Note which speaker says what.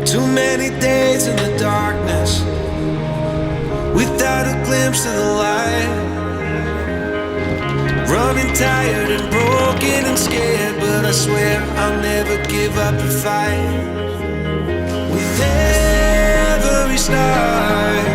Speaker 1: Too many days in the darkness without a glimpse of the light. Running tired and broken and scared, but I swear I'll never give up the fight. With every star